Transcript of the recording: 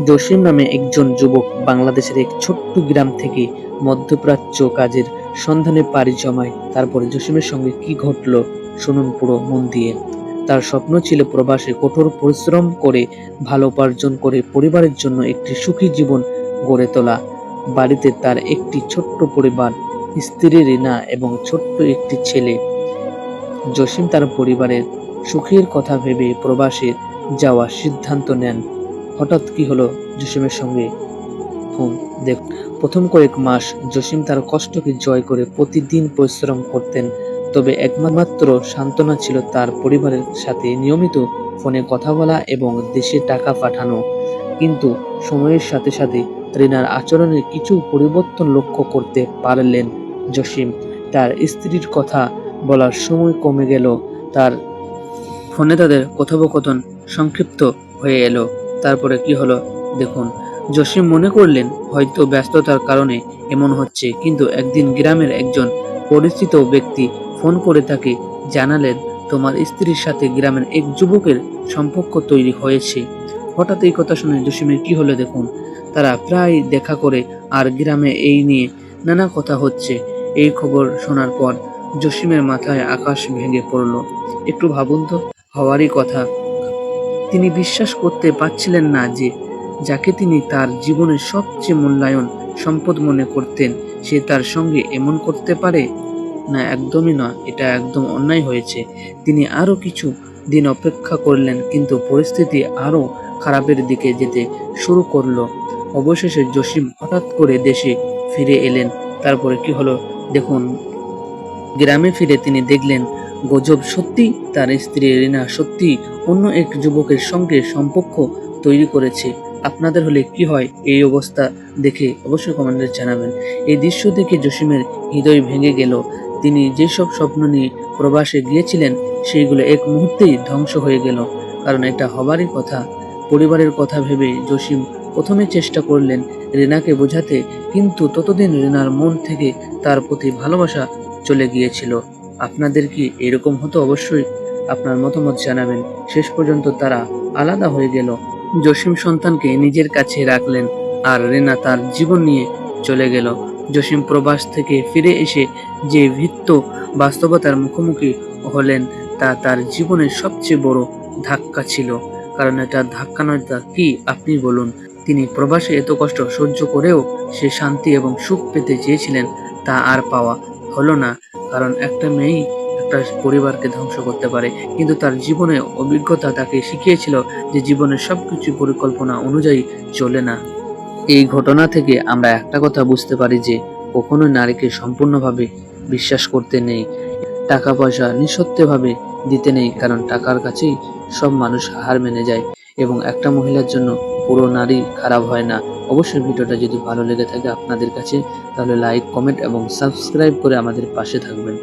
জসিম নামে একজন যুবক বাংলাদেশের এক ছোট্ট গ্রাম থেকে মধ্যপ্রাচ্য কাজের সন্ধানে পাড়ি জমায়। তারপরে জসিমের সঙ্গে কি ঘটলো শুনুন পুরো মন দিয়ে। তার স্বপ্ন ছিল প্রবাসে কঠোর পরিশ্রম করে ভালো উপার্জন করে পরিবারের জন্য একটি সুখী জীবন গড়ে তোলা। বাড়িতে তার একটি ছোট্ট পরিবার, স্ত্রী রিনা এবং ছোট্ট একটি ছেলে। জসিম তার পরিবারের সুখের কথা ভেবে প্রবাসে যাওয়ার সিদ্ধান্ত নেন। হঠাৎ কি হলো জসিমের সঙ্গে? দেখ, প্রথম কয়েক মাস জসিম তার কষ্টকে জয় করে প্রতিদিন পরিশ্রম করতেন। তবে একমাত্র সান্ত্বনা ছিল তার পরিবারের সাথে নিয়মিত ফোনে কথা বলা এবং দেশে টাকা পাঠানো। কিন্তু সময়ের সাথে সাথে রিনার আচরণে কিছু পরিবর্তন লক্ষ্য করতে পারলেন জসিম। তার স্ত্রীর কথা বলার সময় কমে গেল, তার ফোনে তাদের কথোপকথন সংক্ষিপ্ত হয়ে এলো। তারপরে কি হলো দেখুন। জসিম মনে করলেন হয়তো ব্যস্ততার কারণে এমন হচ্ছে, কিন্তু একদিন গ্রামের একজন পরিচিত ব্যক্তি ফোন করে তাকে জানালেন, তোমার স্ত্রীর সাথে গ্রামের এক যুবকের সম্পর্ক তৈরি হয়েছে। হঠাৎ এই কথা শুনে জসিমের কি হলো দেখুন। তারা প্রায় দেখা করে আর গ্রামে এই নিয়ে নানা কথা হচ্ছে। এই খবর শোনার পর জসিমের মাথায় আকাশ ভেঙে পড়ল। একটু ভাবুন তো, হওয়ারই কথা। তিনি বিশ্বাস করতে পারছিলেন না যে যাকে তিনি তার জীবনের সবচেয়ে মূল্যায়ন সম্পদ মনে করতেন, সে তার সঙ্গে এমন করতে পারে। না, একদমই না, এটা একদম অন্যায় হয়েছে। তিনি আরো কিছু দিন অপেক্ষা করলেন, কিন্তু পরিস্থিতি আরো খারাপের দিকে যেতে শুরু করলো। অবশেষে জসিম হঠাৎ করে দেশে ফিরে এলেন। তারপরে কি হলো দেখুন। গ্রামে ফিরে তিনি দেখলেন গজব সত্যি, তার স্ত্রী রিনা সত্যি অন্য এক যুবকের সঙ্গে সম্পর্ক তৈরি করেছে। আপনাদের হলে কি হয় এই অবস্থা দেখে অবশ্যই কমেন্টে জানাবেন। এই দৃশ্য দেখে জসিমের হৃদয় ভেঙে গেল। তিনি যেসব স্বপ্ন নিয়ে প্রবাসে গিয়েছিলেন সেইগুলো এক মুহূর্তেই ধ্বংস হয়ে গেল। কারণ এটা হবারই কথা। পরিবারের কথা ভেবে জসিম প্রথমে চেষ্টা করলেন রিনাকে বোঝাতে, কিন্তু ততদিন রিনার মন থেকে তার প্রতি ভালোবাসা চলে গিয়েছিল। আপনাদের কি এরকম হতো? অবশ্যই আপনার মতামত জানাবেন। শেষ পর্যন্ত তারা আলাদা হয়ে গেল। জসিম সন্তানকে নিজের কাছে রাখলেন আর রিনা তার জীবন নিয়ে চলে গেল। জসিম প্রবাস থেকে ফিরে এসে যে ভীত বাস্তবতার মুখোমুখি হলেন, তা তার জীবনের সবচেয়ে বড় ধাক্কা ছিল। কারণ এটা ধাক্কা নয় তা কি আপনি বলুন। তিনি প্রবাসে এত কষ্ট সহ্য করেও সে শান্তি এবং সুখ পেতে চেয়েছিলেন, তা আর পাওয়া হলো না। কারণ একটা মেয়েই একটা পরিবারকে ধ্বংস করতে পারে, কিন্তু তার জীবনে অভিজ্ঞতা তাকে শিখিয়েছিল যে জীবনের সবকিছু পরিকল্পনা অনুযায়ী চলে না। এই ঘটনা থেকে আমরা একটা কথা বুঝতে পারি যে কখনোই নারীকে সম্পূর্ণভাবে বিশ্বাস করতে নেই। টাকা পয়সা নিঃশর্তভাবে দিতে নেই, কারণ টাকার কাছেই সব মানুষ হার মেনে যায় এবং একটা মহিলার জন্য পুরো নারী খারাপ হয় না। অবশ্যই ভিডিওটা যদি ভালো লেগে থাকে আপনাদের কাছে, তাহলে লাইক, কমেন্ট এবং সাবস্ক্রাইব করে আমাদের পাশে থাকবেন।